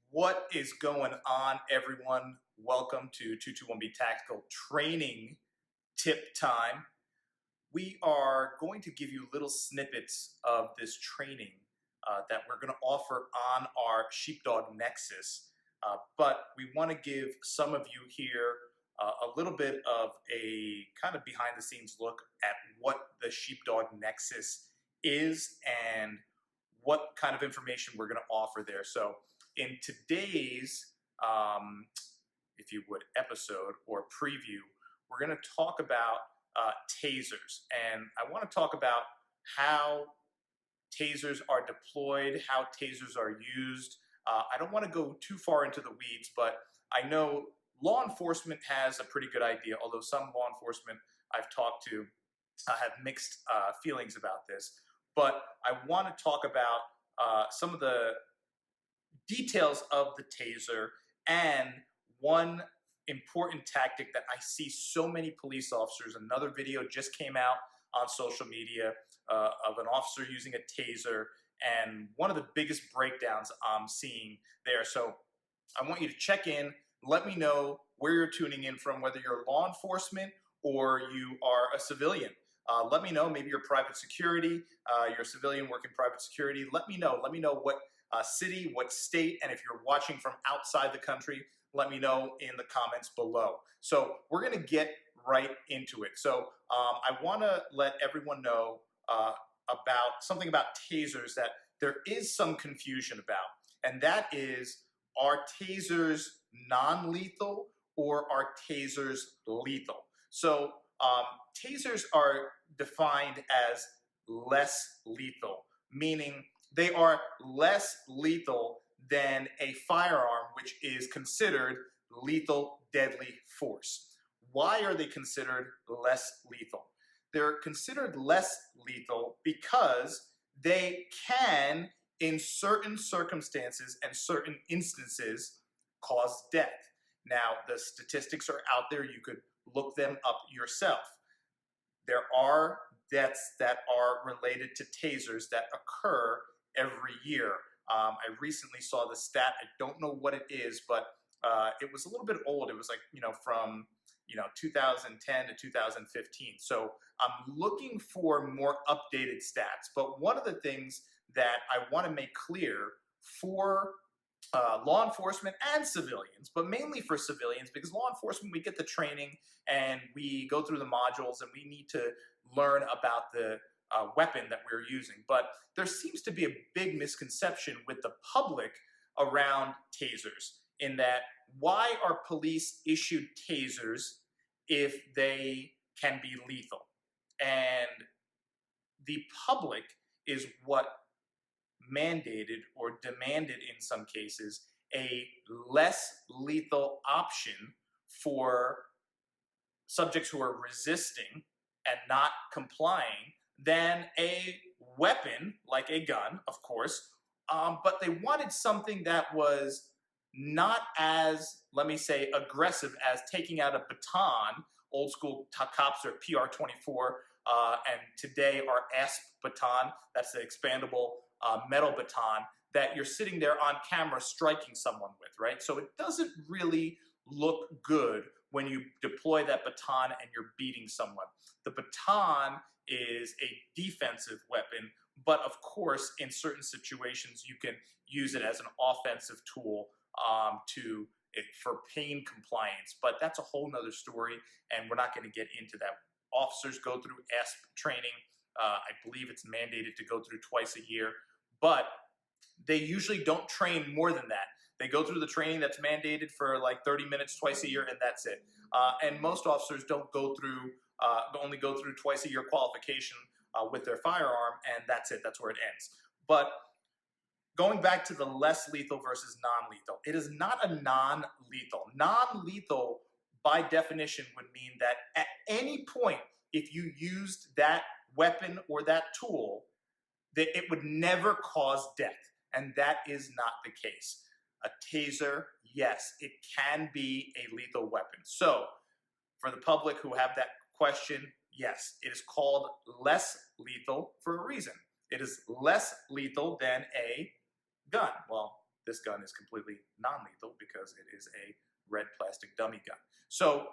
What is going on, everyone? Welcome to 221B Tactical Training Tip Time. We are going to give you little snippets of this training that we're going to offer on our Sheepdog Nexus. But we want to give some of you here a little bit of a kind of behind the scenes look at what the Sheepdog Nexus is and what kind of information we're going to offer there. So in today's, if you would, episode or preview, we're going to talk about tasers. And I want to talk about how tasers are deployed, how tasers are used. I don't want to go too far into the weeds, but I know law enforcement has a pretty good idea, although some law enforcement I've talked to have mixed feelings about this. But I want to talk about some of the details of the taser and one important tactic that I see so many police officers. Another video just came out on social media of an officer using a taser, and one of the biggest breakdowns I'm seeing there. So I want you to check in, let me know where you're tuning in from, whether you're law enforcement or you are a civilian. Let me know, maybe you're private security, you're a civilian working private security. Let me know what city, what state, and if you're watching from outside the country, let me know in the comments below. So we're gonna get right into it. So I wanna let everyone know about something about tasers that there is some confusion about, and that is, are tasers non-lethal or are tasers lethal? So tasers are defined as less lethal, meaning they are less lethal than a firearm, which is considered lethal deadly force. Why are they considered less lethal? They're considered less lethal because they can, in certain circumstances and certain instances, cause death. Now, the statistics are out there. You could look them up yourself. There are deaths that are related to tasers that occur every year. I recently saw the stat. I don't know what it is, but it was a little bit old. It was like, from 2010 to 2015. So I'm looking for more updated stats. But one of the things that I want to make clear for law enforcement and civilians, but mainly for civilians, because law enforcement, we get the training and we go through the modules and we need to learn about the weapon that we're using. But there seems to be a big misconception with the public around tasers, in that, why are police issued tasers if they can be lethal? And the public is what mandated or demanded, in some cases, a less lethal option for subjects who are resisting and not complying than a weapon, like a gun, of course, but they wanted something that was not as, let me say, aggressive as taking out a baton. Old school cops are PR-24, and today are ASP baton. That's the expandable metal baton that you're sitting there on camera striking someone with, right? So it doesn't really look good when you deploy that baton and you're beating someone. The baton is a defensive weapon, but of course, in certain situations, you can use it as an offensive tool for pain compliance. But that's a whole nother story, and we're not going to get into that. Officers go through ASP training. I believe it's mandated to go through twice a year, but they usually don't train more than that. They go through the training that's mandated for like 30 minutes twice a year, and that's it. And most officers don't go through, only go through twice a year qualification with their firearm, and that's it. That's where it ends. But going back to the less lethal versus non-lethal, it is not a non-lethal. Non-lethal, by definition, would mean that at any point, if you used that weapon or that tool, that it would never cause death. And that is not the case. A taser, yes, it can be a lethal weapon. So for the public who have that question, yes, it is called less lethal for a reason. It is less lethal than a gun. Well, this gun is completely non-lethal because it is a red plastic dummy gun. So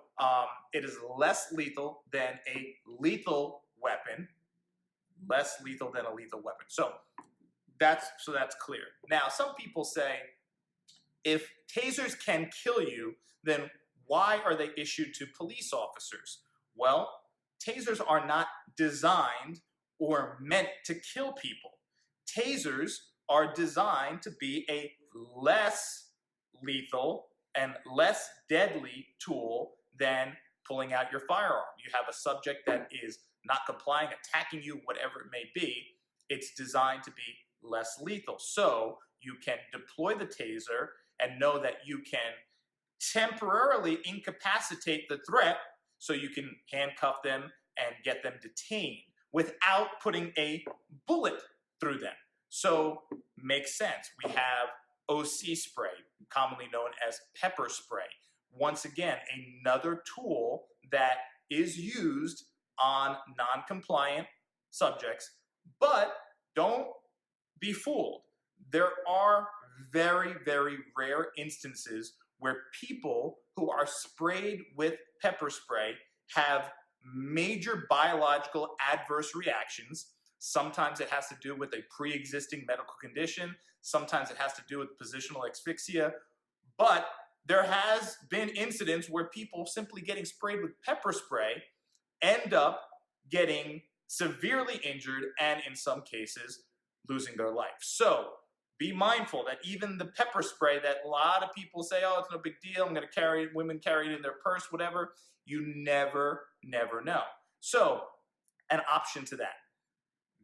it is less lethal than a lethal weapon, less lethal than a lethal weapon. So that's clear. Now, some people say, if tasers can kill you, then why are they issued to police officers? Well, tasers are not designed or meant to kill people. Tasers are designed to be a less lethal and less deadly tool than pulling out your firearm. You have a subject that is not complying, attacking you, whatever it may be. It's designed to be less lethal. So you can deploy the taser and know that you can temporarily incapacitate the threat so you can handcuff them and get them detained without putting a bullet through them. So makes sense. We have OC spray, commonly known as pepper spray. Once again, another tool that is used on non-compliant subjects, but don't be fooled. There are very, very rare instances where people who are sprayed with pepper spray have major biological adverse reactions. Sometimes it has to do with a pre-existing medical condition. Sometimes it has to do with positional asphyxia. But there has been incidents where people simply getting sprayed with pepper spray end up getting severely injured and in some cases losing their life. So be mindful that even the pepper spray that a lot of people say, oh, it's no big deal, I'm going to carry it, women carry it in their purse, whatever, you never know. So an option to that.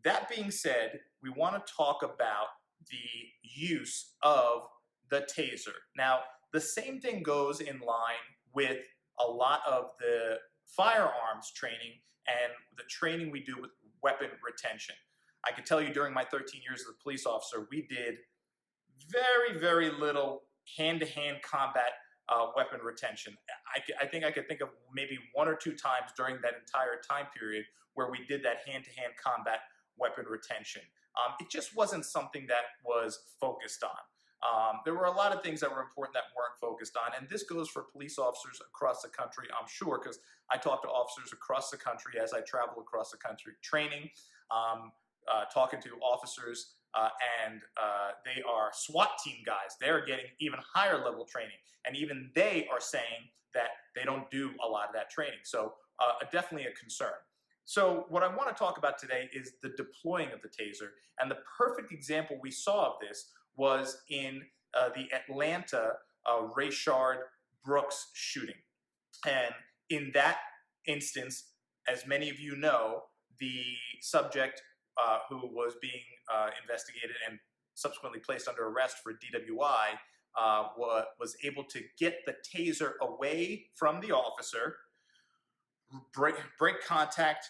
That being said, we want to talk about the use of the taser. Now, the same thing goes in line with a lot of the firearms training and the training we do with weapon retention. I can tell you during my 13 years as a police officer, we did very, very little hand-to-hand combat weapon retention. I think I could think of maybe one or two times during that entire time period where we did that hand-to-hand combat weapon retention. It just wasn't something that was focused on. There were a lot of things that were important that weren't focused on, and this goes for police officers across the country, I'm sure, because I talk to officers across the country as I travel across the country training, talking to officers, and they are SWAT team guys. They're getting even higher level training, and even they are saying that they don't do a lot of that training. So definitely a concern. So what I want to talk about today is the deploying of the taser, and the perfect example we saw of this was in the Atlanta Rayshard Brooks shooting. And in that instance, as many of you know, the subject who was being investigated and subsequently placed under arrest for DWI was able to get the taser away from the officer, break contact,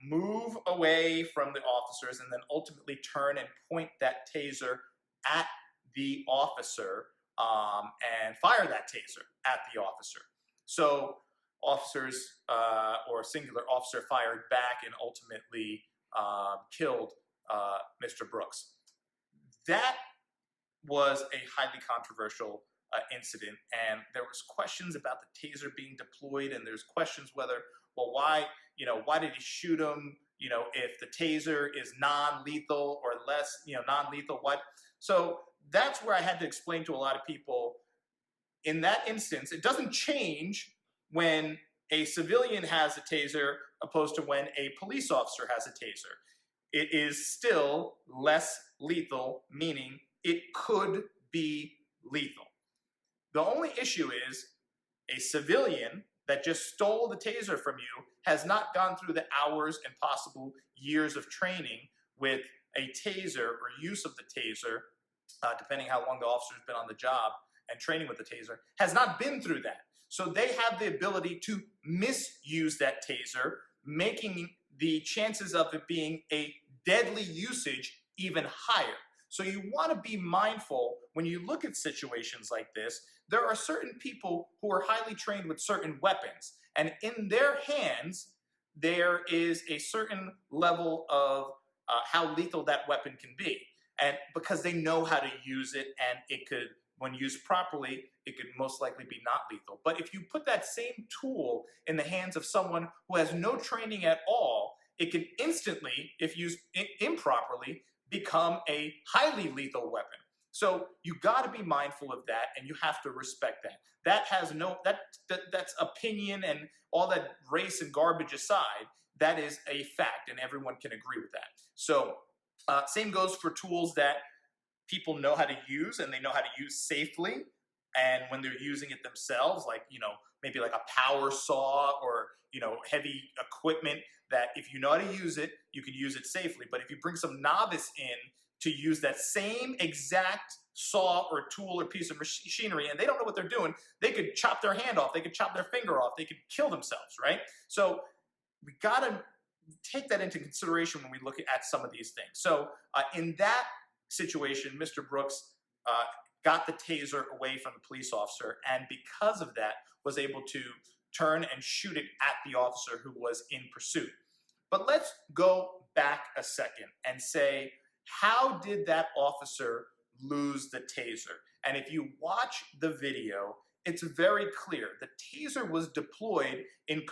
move away from the officers, and then ultimately turn and point that taser at the officer and fire that taser at the officer. So officers, or singular officer, fired back and ultimately killed Mr. Brooks. That was a highly controversial incident, and there was questions about the taser being deployed, and there's questions whether, well, why did he shoot him? If the taser is non-lethal or less, non-lethal, what? So that's where I had to explain to a lot of people, in that instance, it doesn't change when a civilian has a taser opposed to when a police officer has a taser. It is still less lethal, meaning it could be lethal. The only issue is a civilian that just stole the taser from you has not gone through the hours and possible years of training with a taser or use of the taser, depending how long the officer's been on the job and training with the taser, has not been through that. So they have the ability to misuse that taser, making the chances of it being a deadly usage even higher. So you want to be mindful when you look at situations like this. There are certain people who are highly trained with certain weapons, and in their hands, there is a certain level of how lethal that weapon can be. And because they know how to use it, and it could, when used properly, it could most likely be not lethal. But if you put that same tool in the hands of someone who has no training at all, it can instantly, if used improperly, become a highly lethal weapon. So you got to be mindful of that, and you have to respect that. That has no that's opinion and all that race and garbage aside. That is a fact, and everyone can agree with that. So same goes for tools that people know how to use and they know how to use safely. And when they're using it themselves, like, maybe like a power saw or, heavy equipment, that if you know how to use it, you can use it safely. But if you bring some novice in to use that same exact saw or tool or piece of machinery, and they don't know what they're doing, they could chop their hand off, they could chop their finger off, they could kill themselves, right? So we gotta take that into consideration when we look at some of these things. So in that situation, Mr. Brooks got the taser away from the police officer, and because of that, was able to turn and shoot it at the officer who was in pursuit. But let's go back a second and say, how did that officer lose the taser? And if you watch the video, it's very clear. The taser was deployed in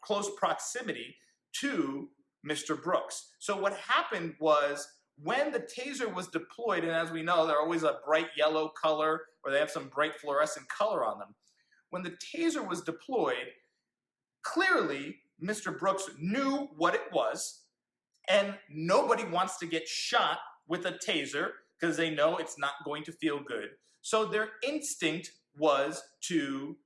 close proximity to Mr. Brooks. So what happened was, when the taser was deployed, and as we know, they're always a bright yellow color, or they have some bright fluorescent color on them. When the taser was deployed, clearly Mr. Brooks knew what it was, and nobody wants to get shot with a taser because they know it's not going to feel good. So their instinct was to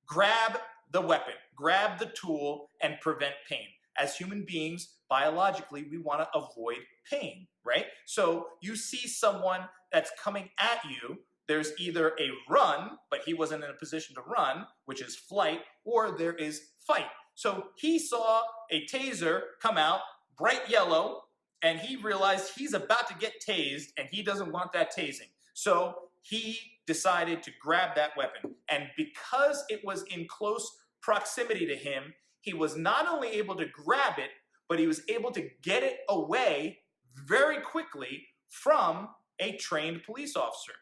grab the weapon, grab the tool, and prevent pain. As human beings, biologically, we want to avoid pain, right? So you see someone that's coming at you, there's either a run, but he wasn't in a position to run, which is flight, or there is fight. So he saw a taser come out, bright yellow, and he realized he's about to get tased, and he doesn't want that tasing. So he decided to grab that weapon. And because it was in close proximity to him, he was not only able to grab it, but he was able to get it away very quickly from a trained police officer.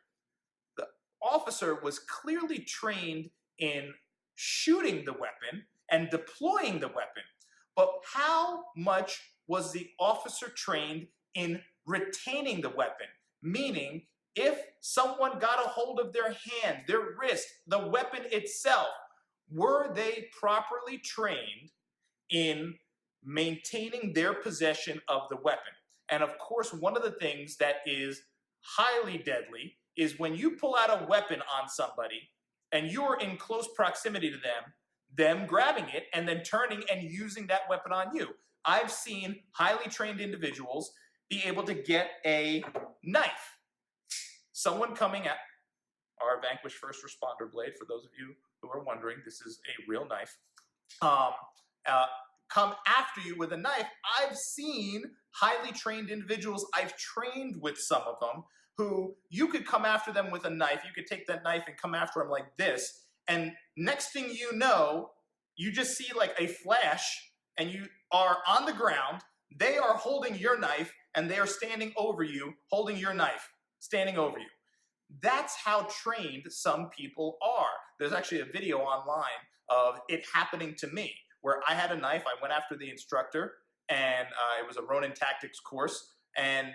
The officer was clearly trained in shooting the weapon and deploying the weapon. But how much was the officer trained in retaining the weapon? Meaning, if someone got a hold of their hand, their wrist, the weapon itself, were they properly trained in maintaining their possession of the weapon? And of course, one of the things that is highly deadly is when you pull out a weapon on somebody and you're in close proximity to them grabbing it and then turning and using that weapon on you. I've seen highly trained individuals be able to get a knife. Someone coming at our Vanquish first responder blade, for those of you who are wondering, this is a real knife, come after you with a knife. I've seen highly trained individuals, I've trained with some of them, who you could come after them with a knife, you could take that knife and come after them like this, and next thing you know, you just see like a flash, and you are on the ground, they are holding your knife, and they are standing over you, holding your knife, standing over you. That's how trained some people are. There's actually a video online of it happening to me, where I had a knife, I went after the instructor, and it was a Ronin Tactics course, and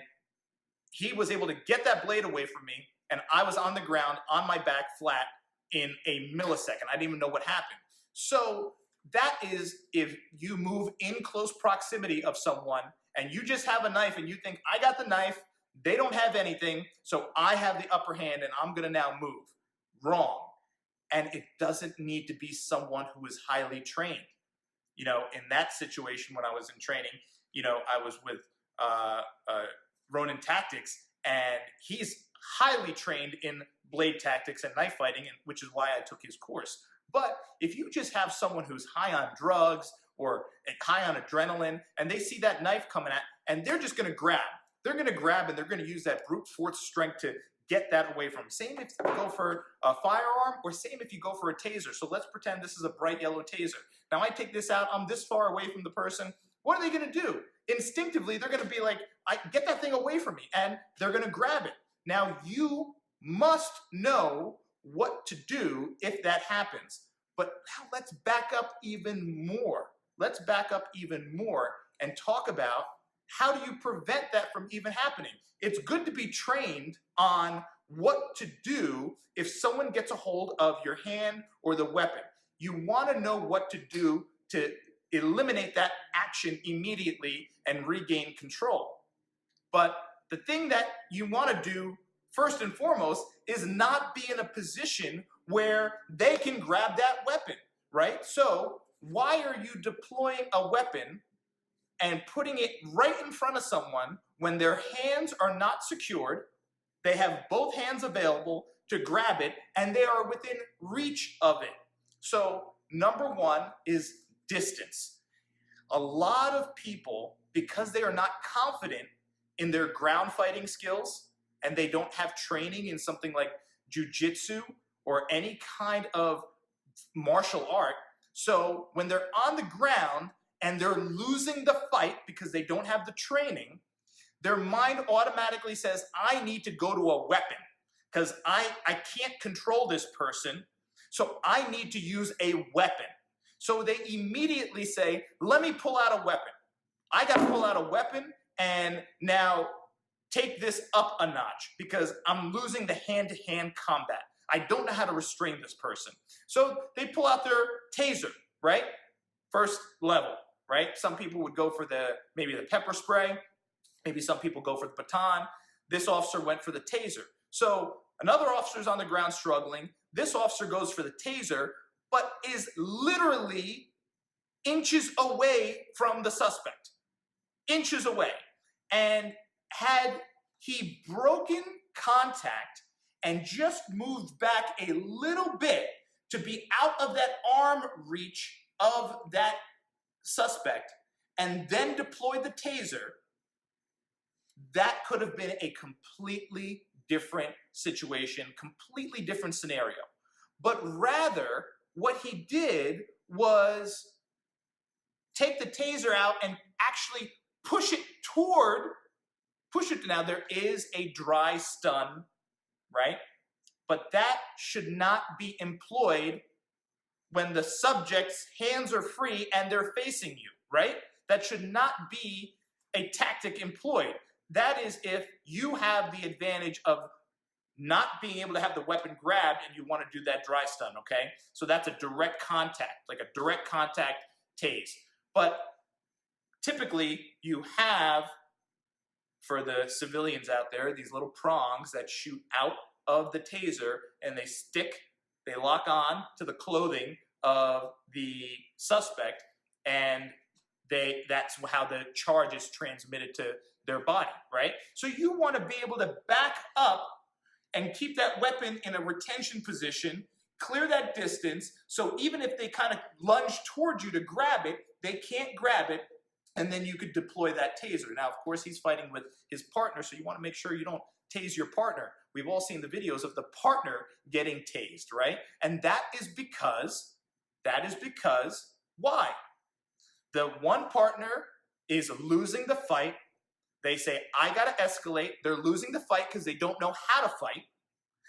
he was able to get that blade away from me, and I was on the ground, on my back, flat, in a millisecond. I didn't even know what happened. So that is if you move in close proximity of someone, and you just have a knife, and you think, I got the knife, they don't have anything, so I have the upper hand, and I'm gonna now move. Wrong. And it doesn't need to be someone who is highly trained. In that situation when I was in training, I was with Ronin Tactics, and he's highly trained in blade tactics and knife fighting, which is why I took his course. But if you just have someone who's high on drugs or high on adrenaline, and they see that knife coming at, and they're just going to grab. They're going to grab, and they're going to use that brute force strength to get that away from them. Same if you go for a firearm, or same if you go for a taser. So let's pretend this is a bright yellow taser. Now I take this out, I'm this far away from the person. what are they going to do? Instinctively, they're going to be like, get that thing away from me, and they're going to grab it. Now, you must know what to do if that happens. But now let's back up even more. Let's back up even more and talk about how do you prevent that from even happening. It's good to be trained on what to do if someone gets a hold of your hand or the weapon. You want to know what to do to eliminate that action immediately and regain control. But the thing that you want to do first and foremost is not be in a position where they can grab that weapon, right? So why are you deploying a weapon and putting it right in front of someone when their hands are not secured, they have both hands available to grab it, and they are within reach of it? So number one is distance. A lot of people, because they are not confident in their ground fighting skills and they don't have training in something like jujitsu or any kind of martial art, so when they're on the ground and they're losing the fight because they don't have the training, their mind automatically says, I need to go to a weapon because I can't control this person, so I need to use a weapon. So they immediately say, let me pull out a weapon. I got to pull out a weapon and now take this up a notch because I'm losing the hand-to-hand combat. I don't know how to restrain this person. So they pull out their taser, right? First level, right? Some people would go for maybe the pepper spray. Maybe some people go for the baton. This officer went for the taser. So another officer's on the ground struggling. This officer goes for the taser, but is literally inches away from the suspect. Inches away. And had he broken contact and just moved back a little bit to be out of that arm reach of that suspect and then deployed the taser, that could have been a completely different situation, completely different scenario. But rather, what he did was take the taser out and actually push it. Now, there is a dry stun, right? But that should not be employed when the subject's hands are free and they're facing you, right? That should not be a tactic employed. That is if you have the advantage of not being able to have the weapon grabbed and you want to do that dry stun, okay? So that's a direct contact, like a direct contact tase. But typically you have, for the civilians out there, these little prongs that shoot out of the taser and they lock on to the clothing of the suspect, and that's how the charge is transmitted to their body, right? So you want to be able to back up and keep that weapon in a retention position, clear that distance, so even if they kind of lunge towards you to grab it, they can't grab it, and then you could deploy that taser. Now, of course, he's fighting with his partner, so you want to make sure you don't tase your partner. We've all seen the videos of the partner getting tased, right? And that is because, why? The one partner is losing the fight. They say, I got to escalate. They're losing the fight because they don't know how to fight.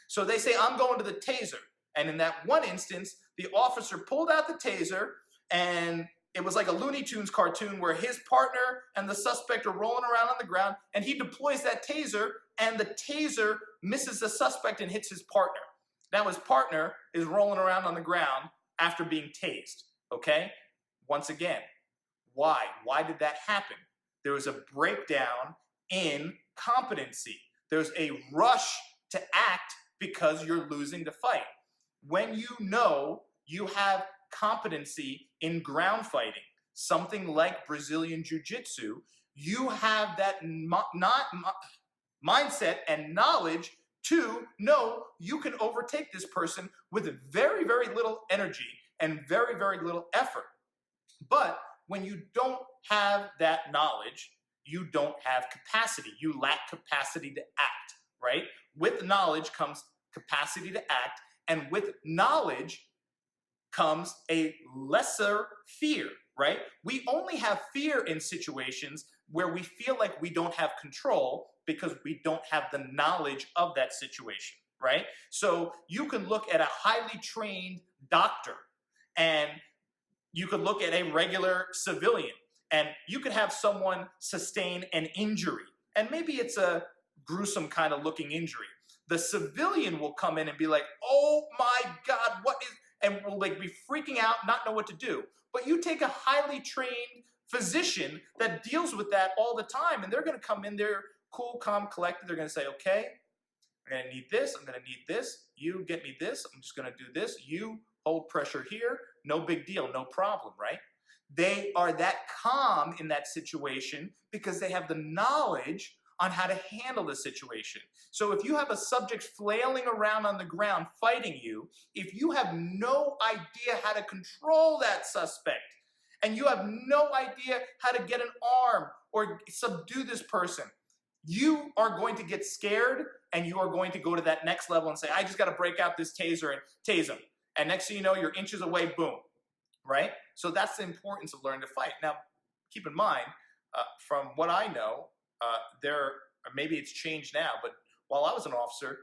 So they say, I'm going to the taser. And in that one instance, the officer pulled out the taser, and it was like a Looney Tunes cartoon where his partner and the suspect are rolling around on the ground, and he deploys that taser, and the taser misses the suspect and hits his partner. Now his partner is rolling around on the ground after being tased, okay? Once again, why? Why did that happen? There was a breakdown in competency. There's a rush to act because you're losing the fight. When you know you have competency in ground fighting, something like Brazilian Jiu-Jitsu, you have that mindset and knowledge to know you can overtake this person with very, very little energy and very, very little effort. But when you don't have that knowledge, you don't have capacity. You lack capacity to act, right? With knowledge comes capacity to act, and with knowledge comes a lesser fear, right? We only have fear in situations where we feel like we don't have control because we don't have the knowledge of that situation, right? So you can look at a highly trained doctor, and you could look at a regular civilian, and you could have someone sustain an injury, and maybe it's a gruesome kind of looking injury. The civilian will come in and be like, oh my God, what is, and will like be freaking out, not know what to do. But you take a highly trained physician that deals with that all the time, and they're going to come in there cool, calm, collected. They're going to say, okay, I'm going to need this, I'm going to need this, you get me this, I'm just going to do this, you hold pressure here, no big deal, no problem, right? They are that calm in that situation because they have the knowledge on how to handle the situation. So if you have a subject flailing around on the ground fighting you, if you have no idea how to control that suspect, and you have no idea how to get an arm or subdue this person, you are going to get scared, and you are going to go to that next level and say, I just got to break out this taser and tase him. And next thing you know, you're inches away, boom, right? So that's the importance of learning to fight. Now, keep in mind, from what I know, maybe it's changed now, but while I was an officer,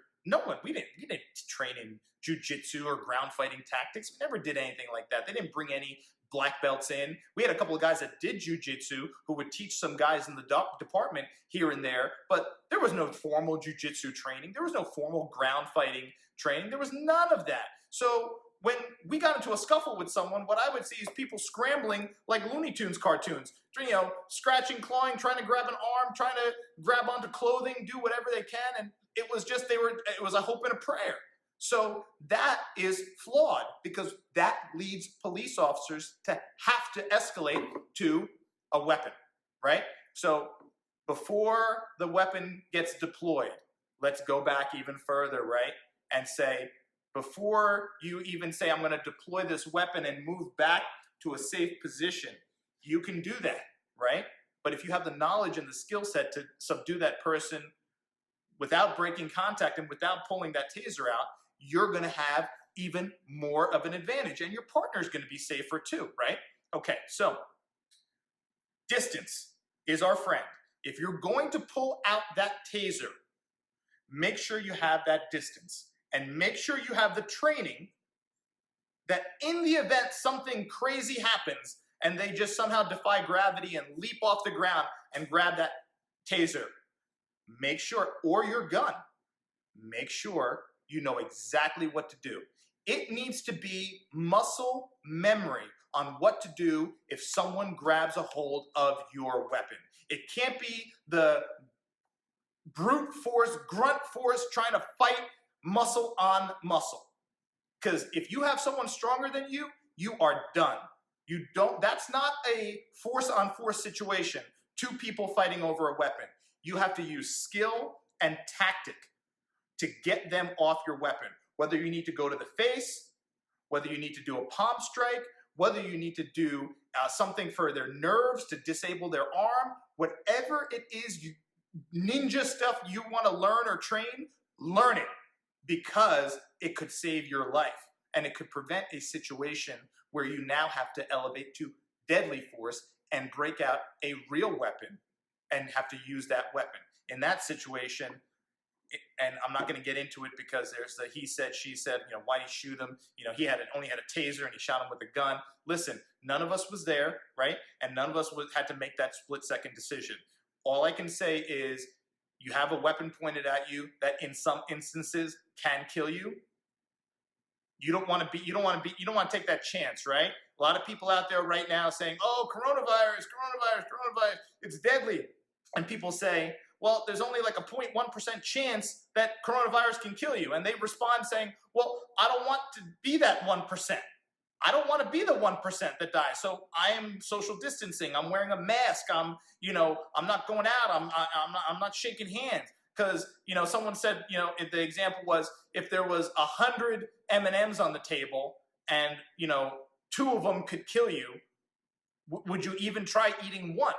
we didn't train in jujitsu or ground fighting tactics. We never did anything like that. They didn't bring any black belts in. We had a couple of guys that did jujitsu who would teach some guys in the department here and there, but there was no formal jujitsu training. There was no formal ground fighting training. There was none of that. So when we got into a scuffle with someone, what I would see is people scrambling like Looney Tunes cartoons, scratching, clawing, trying to grab an arm, trying to grab onto clothing, do whatever they can, and it was just it was a hope and a prayer. So that is flawed because that leads police officers to have to escalate to a weapon, right? So before the weapon gets deployed, let's go back even further, right? And say, before you even say, I'm going to deploy this weapon and move back to a safe position, you can do that, right? But if you have the knowledge and the skill set to subdue that person without breaking contact and without pulling that taser out, you're going to have even more of an advantage, and your partner's going to be safer too, right? Okay, so distance is our friend. If you're going to pull out that taser, make sure you have that distance, and make sure you have the training that in the event something crazy happens and they just somehow defy gravity and leap off the ground and grab that taser, make sure, or your gun, make sure you know exactly what to do. It needs to be muscle memory on what to do if someone grabs a hold of your weapon. It can't be the brute force, grunt force trying to fight muscle on muscle. Because if you have someone stronger than you, you are done. That's not a force on force situation, two people fighting over a weapon. You have to use skill and tactic to get them off your weapon. Whether you need to go to the face, whether you need to do a palm strike, whether you need to do something for their nerves to disable their arm, whatever it is, ninja stuff you want to learn or train, learn it, because it could save your life, and it could prevent a situation where you now have to elevate to deadly force and break out a real weapon and have to use that weapon. In that situation, and I'm not going to get into it because there's the he said, she said, why did he shoot him? He only had a taser and he shot him with a gun. Listen, none of us was there, right? And none of us had to make that split-second decision. All I can say is you have a weapon pointed at you that in some instances can kill you. You don't want to take that chance, right? A lot of people out there right now saying, oh, coronavirus, it's deadly. And people say, well, there's only like a 0.1% chance that coronavirus can kill you. And they respond saying, well, I don't want to be that 1%. I don't want to be the 1% that dies. So I am social distancing. I'm wearing a mask. I'm not going out. I'm not shaking hands. Because, someone said, the example was if there was 100 M&Ms on the table and, 2 of them could kill you, would you even try eating one?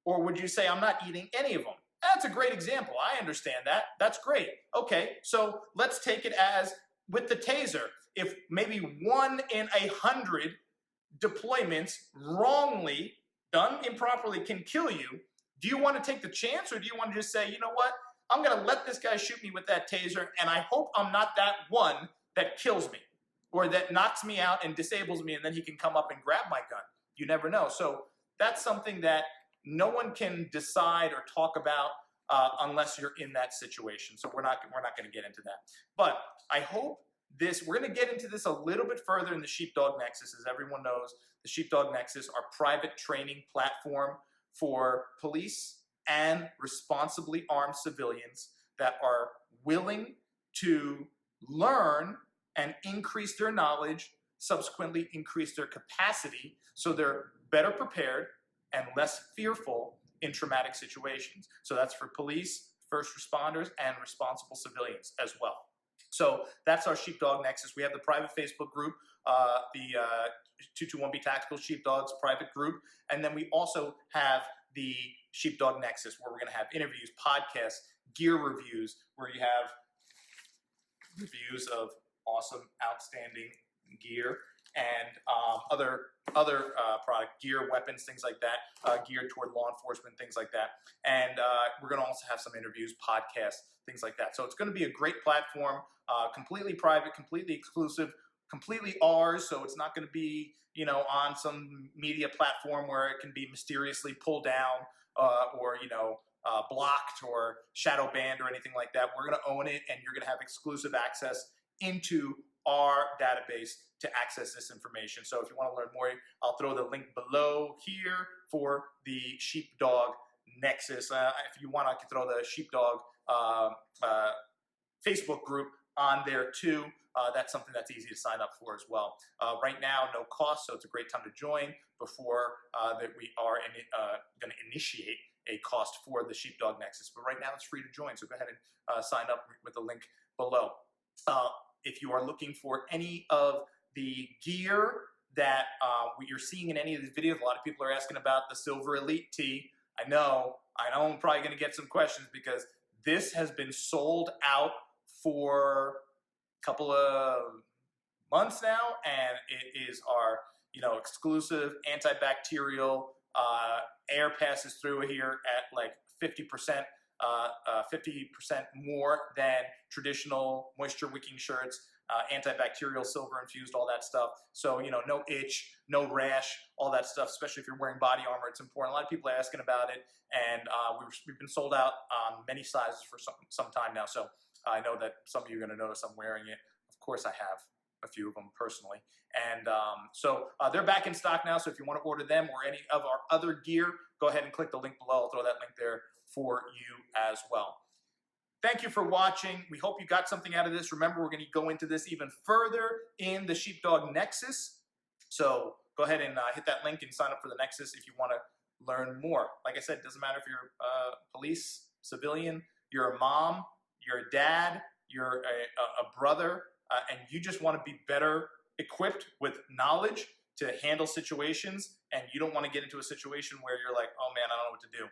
Or would you say, I'm not eating any of them? That's a great example. I understand that. That's great. Okay, so let's take it as with the taser. If maybe 1 in 100 deployments wrongly, done improperly, can kill you, do you want to take the chance, or do you want to just say, you know what, I'm going to let this guy shoot me with that taser, and I hope I'm not that one that kills me or that knocks me out and disables me, and then he can come up and grab my gun. You never know. So that's something that no one can decide or talk about unless you're in that situation. So we're not going to get into that. But I hope we're going to get into this a little bit further in the Sheepdog Nexus. As everyone knows, the Sheepdog Nexus, our private training platform for police and responsibly armed civilians that are willing to learn and increase their knowledge, subsequently increase their capacity, so they're better prepared and less fearful in traumatic situations. So that's for police, first responders, and responsible civilians as well. So that's our Sheepdog Nexus. We have the private Facebook group, the 221B Tactical Sheepdogs private group, and then we also have the Sheepdog Nexus, where we're going to have interviews, podcasts, gear reviews, where you have reviews of awesome, outstanding gear and other product gear, weapons, things like that, geared toward law enforcement, things like that. And we're going to also have some interviews, podcasts, things like that. So it's going to be a great platform, completely private, completely exclusive, completely ours. So it's not going to be, you know, on some media platform where it can be mysteriously pulled down or, you know, blocked or shadow banned or anything like that. We're going to own it, and you're going to have exclusive access into our database to access this information. So if you want to learn more, I'll throw the link below here for the Sheepdog Nexus. If you want, I can throw the Sheepdog Facebook group on there too. That's something that's easy to sign up for as well. Right now, no cost, so it's a great time to join before that we are going to initiate a cost for the Sheepdog Nexus. But right now, it's free to join, so go ahead and sign up with the link below. If you are looking for any of the gear that you're seeing in any of these videos, a lot of people are asking about the Silver Elite Tee. I know I'm probably going to get some questions because this has been sold out for a couple of months now, and it is our, you know, exclusive antibacterial air passes through here at like 50%. 50% more than traditional moisture wicking shirts, antibacterial, silver infused, all that stuff. So, you know, no itch, no rash, all that stuff, especially if you're wearing body armor. It's important. A lot of people are asking about it, and we've been sold out on many sizes for some time now. So I know that some of you are going to notice I'm wearing it. Of course, I have a few of them personally. And so they're back in stock now. So if you want to order them or any of our other gear, go ahead and click the link below. I'll throw that link there for you as well. Thank you for watching. We hope you got something out of this. Remember, we're going to go into this even further in the Sheepdog Nexus. So go ahead and hit that link and sign up for the Nexus if you want to learn more. Like I said, it doesn't matter if you're police, civilian, you're a mom, you're a dad, you're a brother, and you just want to be better equipped with knowledge to handle situations, and you don't want to get into a situation where you're like, oh man, I don't know what to do.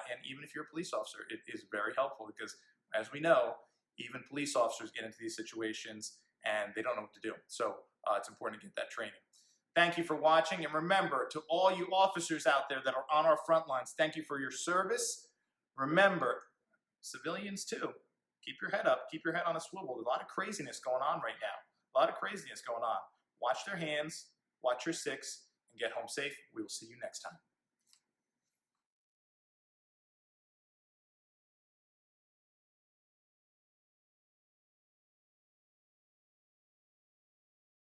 And even if you're a police officer, it is very helpful because, as we know, even police officers get into these situations and they don't know what to do. So it's important to get that training. Thank you for watching. And remember, to all you officers out there that are on our front lines, thank you for your service. Remember, civilians too, keep your head up, keep your head on a swivel. There's a lot of craziness going on right now. A lot of craziness going on. Watch their hands, watch your six, and get home safe. We will see you next time.